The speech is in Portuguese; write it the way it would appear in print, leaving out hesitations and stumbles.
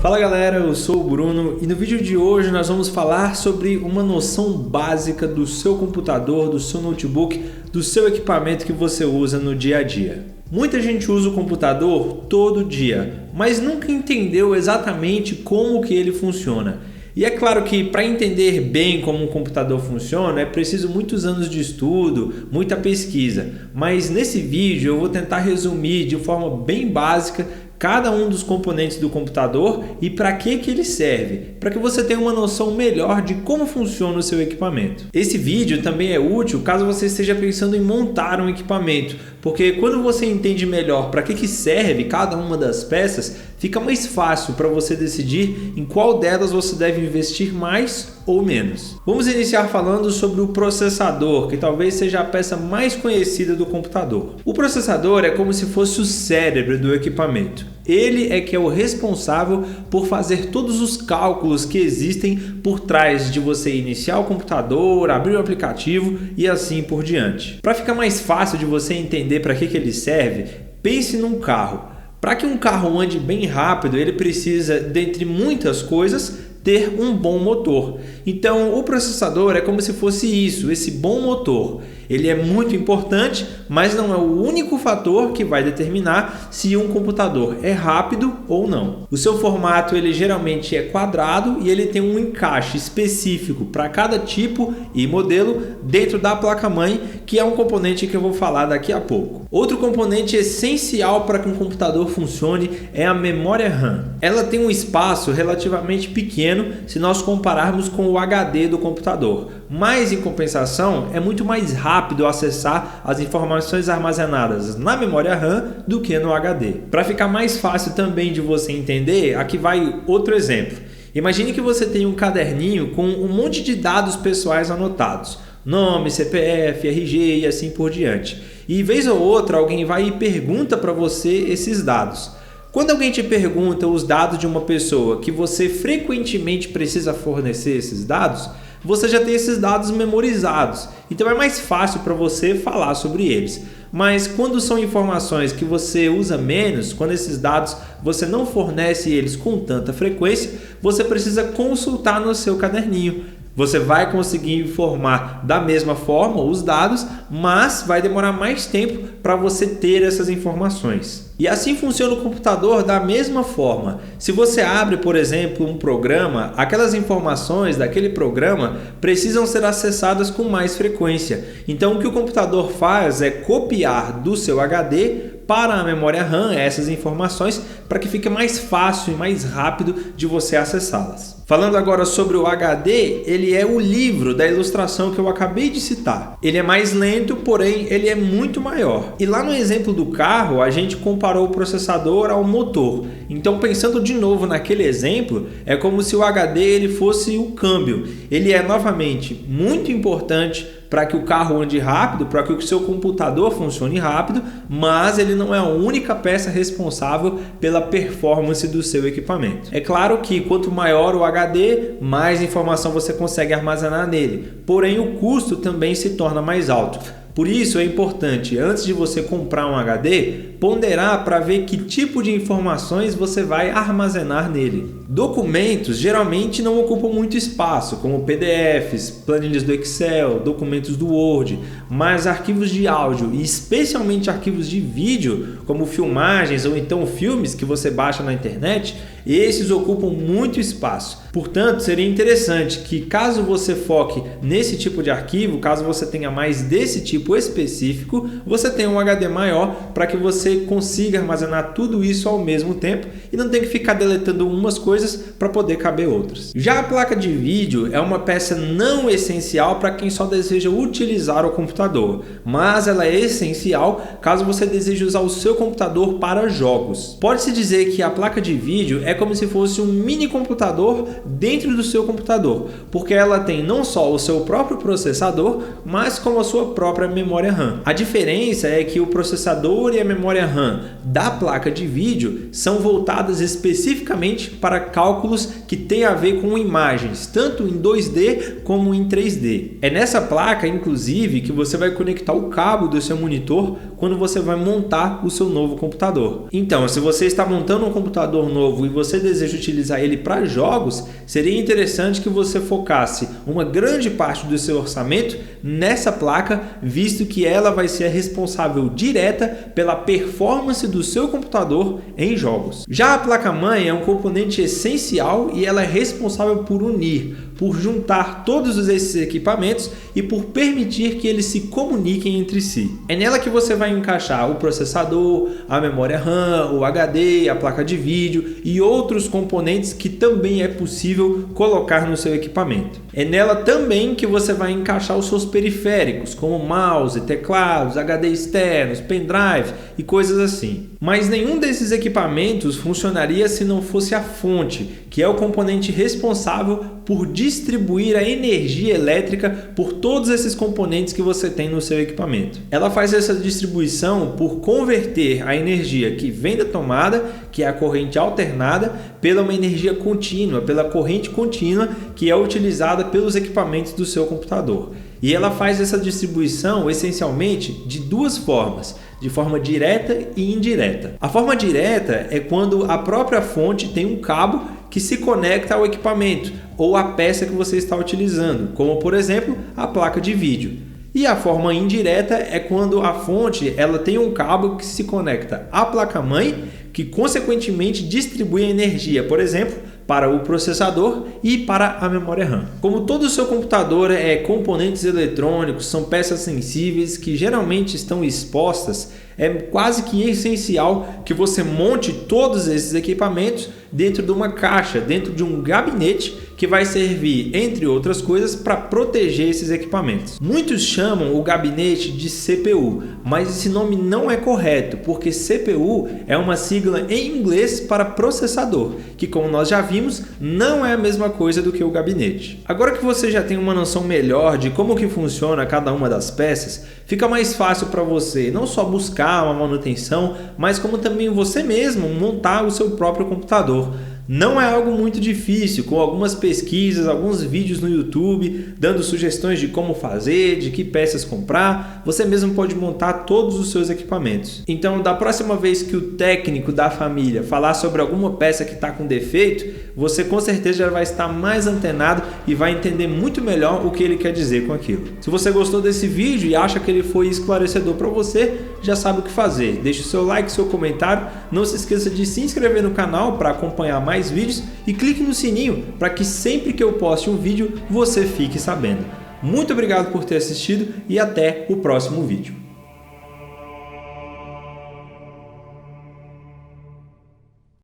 Fala galera, eu sou o Bruno e no vídeo de hoje nós vamos falar sobre uma noção básica do seu computador, do seu notebook, do seu equipamento que você usa no dia a dia. Muita gente usa o computador todo dia, mas nunca entendeu exatamente como que ele funciona. E é claro que para entender bem como um computador funciona é preciso muitos anos de estudo, muita pesquisa. Mas nesse vídeo eu vou tentar resumir de forma bem básica cada um dos componentes do computador e para que ele serve, para que você tenha uma noção melhor de como funciona o seu equipamento. Esse vídeo também é útil caso você esteja pensando em montar um equipamento, porque quando você entende melhor para que serve cada uma das peças, fica mais fácil para você decidir em qual delas você deve investir mais ou menos. Vamos iniciar falando sobre o processador, que talvez seja a peça mais conhecida do computador. O processador é como se fosse o cérebro do equipamento. Ele é que é o responsável por fazer todos os cálculos que existem por trás de você iniciar o computador, abrir o aplicativo e assim por diante. Para ficar mais fácil de você entender para que ele serve, pense num carro. Para que um carro ande bem rápido, ele precisa, dentre muitas coisas, ter um bom motor. Então, o processador é como se fosse isso, esse bom motor. Ele é muito importante, mas não é o único fator que vai determinar se um computador é rápido ou não. O seu formato ele geralmente é quadrado e ele tem um encaixe específico para cada tipo e modelo dentro da placa-mãe, que é um componente que eu vou falar daqui a pouco. Outro componente essencial para que um computador funcione é a memória RAM. Ela tem um espaço relativamente pequeno se nós compararmos com o HD do computador, mas em compensação é muito mais rápido acessar as informações armazenadas na memória RAM do que no HD. Para ficar mais fácil também de você entender, aqui vai outro exemplo. Imagine que você tem um caderninho com um monte de dados pessoais anotados, nome, CPF, RG e assim por diante. E vez ou outra alguém vai e pergunta para você esses dados. Quando alguém te pergunta os dados de uma pessoa que você frequentemente precisa fornecer esses dados, você já tem esses dados memorizados, então é mais fácil para você falar sobre eles. Mas quando são informações que você usa menos, quando esses dados você não fornece eles com tanta frequência, você precisa consultar no seu caderninho. Você vai conseguir informar da mesma forma os dados, mas vai demorar mais tempo para você ter essas informações. E assim funciona o computador da mesma forma. Se você abre, por exemplo, um programa, aquelas informações daquele programa precisam ser acessadas com mais frequência. Então o que o computador faz é copiar do seu HD para a memória RAM essas informações para que fique mais fácil e mais rápido de você acessá-las. Falando agora sobre o HD, ele é o livro da ilustração que eu acabei de citar. Ele é mais lento, porém ele é muito maior. E lá no exemplo do carro, a gente comparou o processador ao motor. Então, pensando de novo naquele exemplo, é como se o HD ele fosse o câmbio. Ele é novamente muito importante para que o carro ande rápido, para que o seu computador funcione rápido, mas ele não é a única peça responsável pela performance do seu equipamento. É claro que quanto maior o HD, mais informação você consegue armazenar nele, porém o custo também se torna mais alto. Por isso é importante, antes de você comprar um HD, ponderar para ver que tipo de informações você vai armazenar nele. Documentos geralmente não ocupam muito espaço, como PDFs, planilhas do Excel, documentos do Word, mas arquivos de áudio e especialmente arquivos de vídeo, como filmagens ou então filmes que você baixa na internet, esses ocupam muito espaço. Portanto, seria interessante que caso você foque nesse tipo de arquivo, caso você tenha mais desse tipo específico, você tenha um HD maior para que você consiga armazenar tudo isso ao mesmo tempo e não tenha que ficar deletando umas coisas para poder caber outras. Já a placa de vídeo é uma peça não essencial para quem só deseja utilizar o computador, mas ela é essencial caso você deseje usar o seu computador para jogos. Pode-se dizer que a placa de vídeo é como se fosse um mini computador dentro do seu computador, porque ela tem não só o seu próprio processador, mas como a sua própria memória RAM. A diferença é que o processador e a memória RAM da placa de vídeo são voltadas especificamente para cálculos que têm a ver com imagens, tanto em 2D como em 3D. É nessa placa, inclusive, que você vai conectar o cabo do seu monitor quando você vai montar o seu novo computador. Então, se você está montando um computador novo e você deseja utilizar ele para jogos, seria interessante que você focasse uma grande parte do seu orçamento nessa placa, visto que ela vai ser a responsável direta pela performance do seu computador em jogos. Já a placa-mãe é um componente essencial e ela é responsável por unir, por juntar todos esses equipamentos e por permitir que eles se comuniquem entre si. É nela que você vai encaixar o processador, a memória RAM, o HD, a placa de vídeo e outros componentes que também é possível colocar no seu equipamento. É nela também que você vai encaixar os seus periféricos, como mouse, teclados, HD externos, pendrive e coisas assim. Mas nenhum desses equipamentos funcionaria se não fosse a fonte, que é o componente responsável por distribuir a energia elétrica por todos esses componentes que você tem no seu equipamento. Ela faz essa distribuição por converter a energia que vem da tomada, que é a corrente alternada, pela uma energia contínua, pela corrente contínua que é utilizada pelos equipamentos do seu computador. E ela faz essa distribuição essencialmente de duas formas, de forma direta e indireta. A forma direta é quando a própria fonte tem um cabo que se conecta ao equipamento ou à peça que você está utilizando, como por exemplo a placa de vídeo. E a forma indireta é quando a fonte ela tem um cabo que se conecta à placa-mãe, que consequentemente distribui a energia, por exemplo, para o processador e para a memória RAM. Como todo o seu computador é componentes eletrônicos, são peças sensíveis que geralmente estão expostas, é quase que essencial que você monte todos esses equipamentos dentro de uma caixa, dentro de um gabinete que vai servir, entre outras coisas, para proteger esses equipamentos. Muitos chamam o gabinete de CPU, mas esse nome não é correto, porque CPU é uma sigla em inglês para processador, que, como nós já vimos, não é a mesma coisa do que o gabinete. Agora que você já tem uma noção melhor de como que funciona cada uma das peças, fica mais fácil para você não só buscar uma manutenção, mas como também você mesmo montar o seu próprio computador. Não é algo muito difícil, com algumas pesquisas, alguns vídeos no YouTube, dando sugestões de como fazer, de que peças comprar, você mesmo pode montar todos os seus equipamentos. Então, da próxima vez que o técnico da família falar sobre alguma peça que está com defeito, você com certeza já vai estar mais antenado e vai entender muito melhor o que ele quer dizer com aquilo. Se você gostou desse vídeo e acha que ele foi esclarecedor para você, já sabe o que fazer. Deixe o seu like, seu comentário, não se esqueça de se inscrever no canal para acompanhar mais vídeos e clique no sininho para que sempre que eu poste um vídeo você fique sabendo. Muito obrigado por ter assistido e até o próximo vídeo.